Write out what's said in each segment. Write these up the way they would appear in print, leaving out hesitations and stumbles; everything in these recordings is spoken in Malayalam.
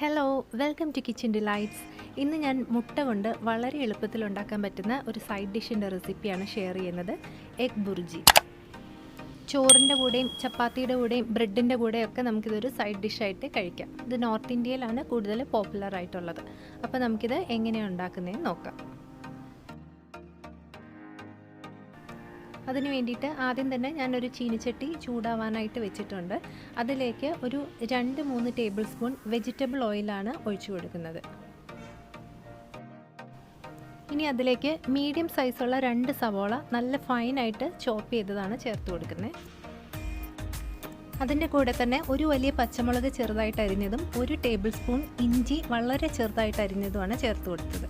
Hello, welcome to kitchen delights. ഇന്ന് ഞാൻ മുട്ട കൊണ്ട് വളരെ എളുപ്പത്തിൽ ഉണ്ടാക്കാൻ പറ്റുന്ന ഒരു സൈഡ് ഡിഷിൻ്റെ റെസിപ്പിയാണ് ഷെയർ ചെയ്യുന്നത്. എഗ് ബുർജി. ചോറിൻ്റെ കൂടെയും ചപ്പാത്തിയുടെ കൂടെയും ബ്രെഡിൻ്റെ കൂടെയൊക്കെ നമുക്കിതൊരു സൈഡ് ഡിഷായിട്ട് കഴിക്കാം. ഇത് നോർത്ത് ഇന്ത്യയിലാണ് കൂടുതൽ പോപ്പുലർ ആയിട്ടുള്ളത്. അപ്പോൾ നമുക്കിത് എങ്ങനെയാണ് ഉണ്ടാക്കുന്നതെന്ന് നോക്കാം. അതിന് വേണ്ടിയിട്ട് ആദ്യം തന്നെ ഞാനൊരു ചീനിച്ചട്ടി ചൂടാവാനായിട്ട് വെച്ചിട്ടുണ്ട്. അതിലേക്ക് ഒരു 2-3 ടേബിൾ സ്പൂൺ വെജിറ്റബിൾ ഓയിലാണ് ഒഴിച്ചു കൊടുക്കുന്നത്. ഇനി അതിലേക്ക് മീഡിയം സൈസുള്ള 2 സവോള നല്ല ഫൈനായിട്ട് ചോപ്പ് ചെയ്തതാണ് ചേർത്ത് കൊടുക്കുന്നത്. അതിൻ്റെ കൂടെ തന്നെ ഒരു വലിയ പച്ചമുളക് ചെറുതായിട്ട് അരിഞ്ഞതും 1 ടേബിൾ സ്പൂൺ ഇഞ്ചി വളരെ ചെറുതായിട്ട് അരിഞ്ഞതുമാണ് ചേർത്ത് കൊടുത്തത്.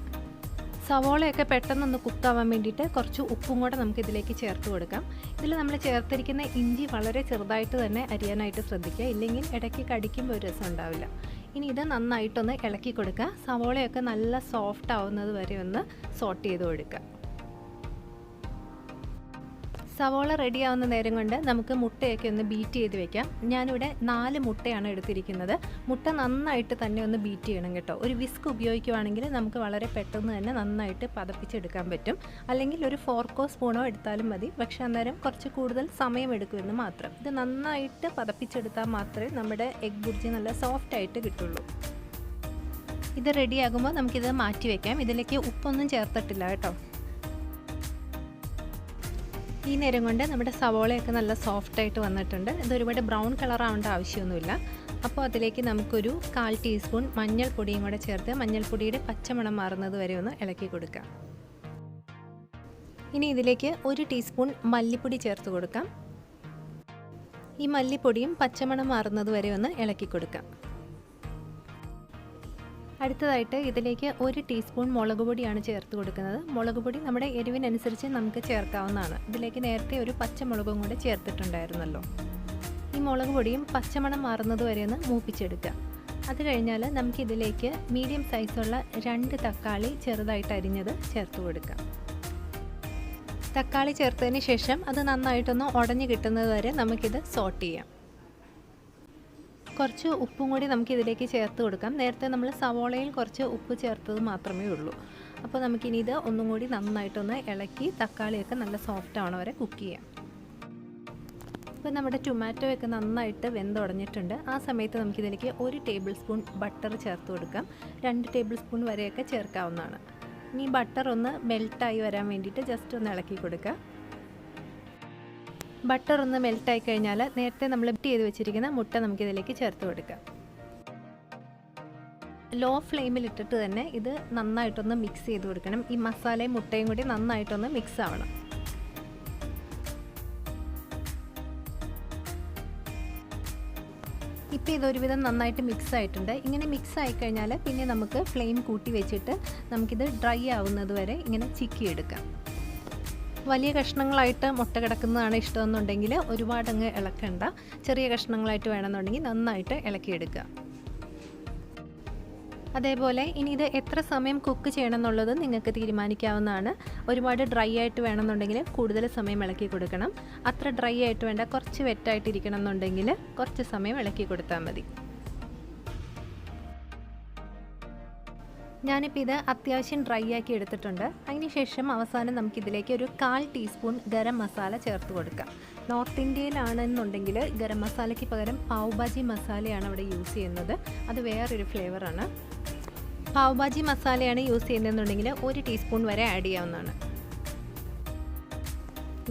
സവോളയൊക്കെ പെട്ടെന്നൊന്ന് കുക്കാവാൻ വേണ്ടിയിട്ട് കുറച്ച് ഉപ്പും കൂടെ നമുക്കിതിലേക്ക് ചേർത്ത് കൊടുക്കാം. ഇതിൽ നമ്മൾ ചേർത്തിരിക്കുന്ന ഇഞ്ചി വളരെ ചെറുതായിട്ട് തന്നെ അരിയാനായിട്ട് ശ്രദ്ധിക്കുക, ഇല്ലെങ്കിൽ ഇടയ്ക്ക് കടിക്കുമ്പോൾ ഒരു രസം ഉണ്ടാവില്ല. ഇനി ഇത് നന്നായിട്ടൊന്ന് ഇളക്കി കൊടുക്കുക. സവോളയൊക്കെ നല്ല സോഫ്റ്റ് ആവുന്നത് വരെ ഒന്ന് സോട്ട് ചെയ്ത് കൊടുക്കുക. സവോള റെഡി ആവുന്ന നേരം കൊണ്ട് നമുക്ക് മുട്ടയൊക്കെ ഒന്ന് ബീറ്റ് ചെയ്ത് വെക്കാം. ഞാനിവിടെ 4 മുട്ടയാണ് എടുത്തിരിക്കുന്നത്. മുട്ട നന്നായിട്ട് തന്നെ ഒന്ന് ബീറ്റ് ചെയ്യണം കേട്ടോ. ഒരു വിസ്ക് ഉപയോഗിക്കുവാണെങ്കിൽ നമുക്ക് വളരെ പെട്ടെന്ന് തന്നെ നന്നായിട്ട് പതപ്പിച്ചെടുക്കാൻ പറ്റും. അല്ലെങ്കിൽ ഒരു ഫോർക്കോ സ്പൂണോ എടുത്താലും മതി. പക്ഷേ അന്നേരം കുറച്ച് കൂടുതൽ സമയം എടുക്കുമെന്ന് മാത്രം. ഇത് നന്നായിട്ട് പതപ്പിച്ചെടുത്താൽ മാത്രമേ നമ്മുടെ എഗ് ബുർജി നല്ല സോഫ്റ്റായിട്ട് കിട്ടുള്ളൂ. ഇത് റെഡിയാകുമ്പോൾ നമുക്കിത് മാറ്റി വയ്ക്കാം. ഇതിലേക്ക് ഉപ്പൊന്നും ചേർത്തിട്ടില്ല കേട്ടോ. ഈ നേരം കൊണ്ട് നമ്മുടെ സവോളയൊക്കെ നല്ല സോഫ്റ്റായിട്ട് വന്നിട്ടുണ്ട്. ഇതൊരുപാട് ബ്രൗൺ കളർ ആവേണ്ട ആവശ്യമൊന്നുമില്ല. അപ്പോൾ അതിലേക്ക് നമുക്കൊരു 1/4 ടീസ്പൂൺ മഞ്ഞൾപ്പൊടിയും കൂടെ ചേർത്ത് മഞ്ഞൾപ്പൊടിയുടെ പച്ചമണം മാറുന്നത് വരെ ഒന്ന് ഇളക്കി കൊടുക്കാം. ഇനി ഇതിലേക്ക് 1 ടീസ്പൂൺ മല്ലിപ്പൊടി ചേർത്ത് കൊടുക്കാം. ഈ മല്ലിപ്പൊടിയും പച്ചമണം മാറുന്നത് വരെ ഒന്ന് ഇളക്കി കൊടുക്കാം. അടുത്തതായിട്ട് ഇതിലേക്ക് 1 ടീസ്പൂൺ മുളക് പൊടിയാണ് ചേർത്ത് കൊടുക്കുന്നത്. മുളക് പൊടി നമ്മുടെ എരിവിനനുസരിച്ച് നമുക്ക് ചേർക്കാവുന്നതാണ്. ഇതിലേക്ക് നേരത്തെ ഒരു പച്ചമുളകും കൂടെ ചേർത്തിട്ടുണ്ടായിരുന്നല്ലോ. ഈ മുളക് പൊടിയും പച്ചമണം മാറുന്നത് വരെ ഒന്ന് മൂപ്പിച്ചെടുക്കുക. അത് കഴിഞ്ഞാൽ നമുക്കിതിലേക്ക് മീഡിയം സൈസുള്ള 2 തക്കാളി ചെറുതായിട്ട് അരിഞ്ഞത് ചേർത്ത് കൊടുക്കാം. തക്കാളി ചേർത്തതിന് ശേഷം അത് നന്നായിട്ടൊന്ന് ഉടഞ്ഞു കിട്ടുന്നത് വരെ നമുക്കിത് സോട്ട് ചെയ്യാം. കുറച്ച് ഉപ്പും കൂടി നമുക്കിതിലേക്ക് ചേർത്ത് കൊടുക്കാം. നേരത്തെ നമ്മൾ സവോളയിൽ കുറച്ച് ഉപ്പ് ചേർത്തത് മാത്രമേ ഉള്ളൂ. അപ്പോൾ നമുക്കിനി ഇത് ഒന്നും കൂടി നന്നായിട്ടൊന്ന് ഇളക്കി തക്കാളിയൊക്കെ നല്ല സോഫ്റ്റ് ആവണ വരെ കുക്ക് ചെയ്യാം. ഇപ്പോൾ നമ്മുടെ ടൊമാറ്റോ ഒക്കെ നന്നായിട്ട് വെന്തുടഞ്ഞിട്ടുണ്ട്. ആ സമയത്ത് നമുക്കിതിലേക്ക് 1 ടേബിൾ സ്പൂൺ ബട്ടർ ചേർത്ത് കൊടുക്കാം. 2 ടേബിൾ സ്പൂൺ വരെയൊക്കെ ചേർക്കാവുന്നതാണ്. ഇനി ബട്ടർ ഒന്ന് മെൽട്ടായി വരാൻ വേണ്ടിയിട്ട് ജസ്റ്റ് ഒന്ന് ഇളക്കി കൊടുക്കുക. ബട്ടർ ഒന്ന് മെൽറ്റായി കഴിഞ്ഞാൽ നേരത്തെ നമ്മൾ ബീറ്റ് ചെയ്ത് വെച്ചിരിക്കുന്ന മുട്ട നമുക്കിതിലേക്ക് ചേർത്ത് കൊടുക്കാം. ലോ ഫ്ലെയിമിലിട്ടിട്ട് തന്നെ ഇത് നന്നായിട്ടൊന്ന് മിക്സ് ചെയ്ത് കൊടുക്കണം. ഈ മസാലയും മുട്ടയും കൂടി നന്നായിട്ടൊന്ന് മിക്സ് ആവണം. ഇപ്പോൾ ഇതൊരുവിധം നന്നായിട്ട് മിക്സ് ആയിട്ടുണ്ട്. ഇങ്ങനെ മിക്സ് ആയിക്കഴിഞ്ഞാൽ പിന്നെ നമുക്ക് ഫ്ലെയിം കൂട്ടി വെച്ചിട്ട് നമുക്കിത് ഡ്രൈ ആവുന്നത് വരെ ഇങ്ങനെ ചിക്കിയെടുക്കാം. വലിയ കഷ്ണങ്ങളായിട്ട് മുട്ട കിടക്കുന്നതാണ് ഇഷ്ടമെന്നുണ്ടെങ്കിൽ ഒരുപാടങ്ങ് ഇളക്കണ്ട. ചെറിയ കഷ്ണങ്ങളായിട്ട് വേണമെന്നുണ്ടെങ്കിൽ നന്നായിട്ട് ഇളക്കിയെടുക്കുക. അതേപോലെ ഇനി ഇത് എത്ര സമയം കുക്ക് ചെയ്യണം എന്നുള്ളത് നിങ്ങൾക്ക് തീരുമാനിക്കാവുന്നതാണ്. ഒരുപാട് ഡ്രൈ ആയിട്ട് വേണമെന്നുണ്ടെങ്കിൽ കൂടുതൽ സമയം ഇളക്കി കൊടുക്കണം. അത്ര ഡ്രൈ ആയിട്ട് വേണ്ട, കുറച്ച് വെറ്റായിട്ടിരിക്കണം എന്നുണ്ടെങ്കിൽ കുറച്ച് സമയം ഇളക്കി കൊടുത്താൽ മതി. ഞാനിപ്പോൾ ഇത് അത്യാവശ്യം ഡ്രൈ ആക്കി എടുത്തിട്ടുണ്ട്. അതിനുശേഷം അവസാനം നമുക്കിതിലേക്ക് ഒരു 1/4 ടീസ്പൂൺ ഗരം മസാല ചേർത്ത് കൊടുക്കാം. നോർത്ത് ഇന്ത്യയിലാണെന്നുണ്ടെങ്കിൽ ഗരം മസാലയ്ക്ക് പകരം പാവ് ഭാജി മസാലയാണ് അവിടെ യൂസ് ചെയ്യുന്നത്. അത് വേറൊരു ഫ്ലേവറാണ്. പാവ് ഭാജി മസാലയാണ് യൂസ് ചെയ്യുന്നതെന്നുണ്ടെങ്കിൽ 1 ടീസ്പൂൺ വരെ ആഡ് ചെയ്യാവുന്നതാണ്.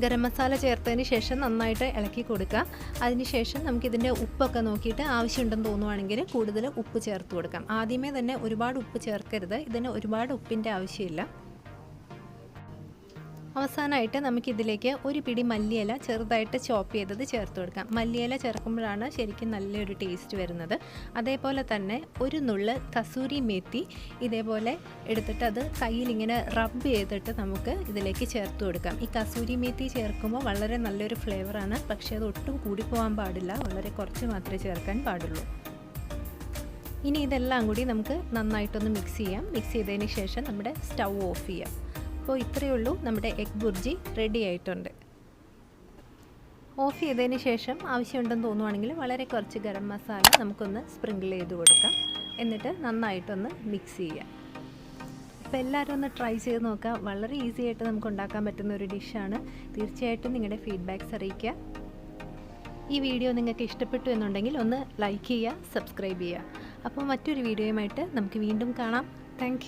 ഗരം മസാല ചേർത്തതിന് ശേഷം നന്നായിട്ട് ഇളക്കി കൊടുക്കുക. അതിനുശേഷം നമുക്കിതിൻ്റെ ഉപ്പൊക്കെ നോക്കിയിട്ട് ആവശ്യമുണ്ടെന്ന് തോന്നുവാണെങ്കിൽ കൂടുതൽ ഉപ്പ് ചേർത്ത് കൊടുക്കാം. ആദ്യമേ തന്നെ ഒരുപാട് ഉപ്പ് ചേർക്കരുത്. ഇതിന് ഒരുപാട് ഉപ്പിൻ്റെ ആവശ്യമില്ല. അവസാനമായിട്ട് നമുക്കിതിലേക്ക് 1 പിടി മല്ലിയില ചെറുതായിട്ട് ചോപ്പ് ചെയ്തത് ചേർത്ത് കൊടുക്കാം. മല്ലിയില ചേർക്കുമ്പോഴാണ് ശരിക്കും നല്ലൊരു ടേസ്റ്റ് വരുന്നത്. അതേപോലെ തന്നെ 1 നുള്ള് കസൂരി മേത്തി ഇതേപോലെ എടുത്തിട്ട് അത് കയ്യിലിങ്ങനെ റബ്ബ് ചെയ്തിട്ട് നമുക്ക് ഇതിലേക്ക് ചേർത്ത് കൊടുക്കാം. ഈ കസൂരി മേത്തി ചേർക്കുമ്പോൾ വളരെ നല്ലൊരു ഫ്ലേവറാണ്. പക്ഷേ അത് ഒട്ടും കൂടിപ്പോകാൻ പാടില്ല. വളരെ കുറച്ച് മാത്രമേ ചേർക്കാൻ പാടുള്ളൂ. ഇനി ഇതെല്ലാം കൂടി നമുക്ക് നന്നായിട്ടൊന്ന് മിക്സ് ചെയ്യാം. മിക്സ് ചെയ്തതിന് ശേഷം നമ്മുടെ സ്റ്റൗ ഓഫ് ചെയ്യാം. അപ്പോൾ ഇത്രയേ ഉള്ളൂ, നമ്മുടെ എഗ് ബുർജി റെഡി ആയിട്ടുണ്ട്. ഓഫ് ചെയ്തതിന് ശേഷം ആവശ്യമുണ്ടെന്ന് തോന്നുവാണെങ്കിൽ വളരെ കുറച്ച് ഗരം മസാല നമുക്കൊന്ന് സ്പ്രിങ്കിൾ ചെയ്ത് കൊടുക്കാം. എന്നിട്ട് നന്നായിട്ടൊന്ന് മിക്സ് ചെയ്യുക. അപ്പോൾ എല്ലാവരും ഒന്ന് ട്രൈ ചെയ്ത് നോക്കുക. വളരെ ഈസി ആയിട്ട് നമുക്ക് ഉണ്ടാക്കാൻ പറ്റുന്ന ഒരു ഡിഷാണ്. തീർച്ചയായിട്ടും നിങ്ങളുടെ ഫീഡ്ബാക്ക്സ് അറിയിക്കുക. ഈ വീഡിയോ നിങ്ങൾക്ക് ഇഷ്ടപ്പെട്ടു എന്നുണ്ടെങ്കിൽ ഒന്ന് ലൈക്ക് ചെയ്യുക, സബ്സ്ക്രൈബ് ചെയ്യുക. അപ്പോൾ മറ്റൊരു വീഡിയോയുമായിട്ട് നമുക്ക് വീണ്ടും കാണാം. താങ്ക്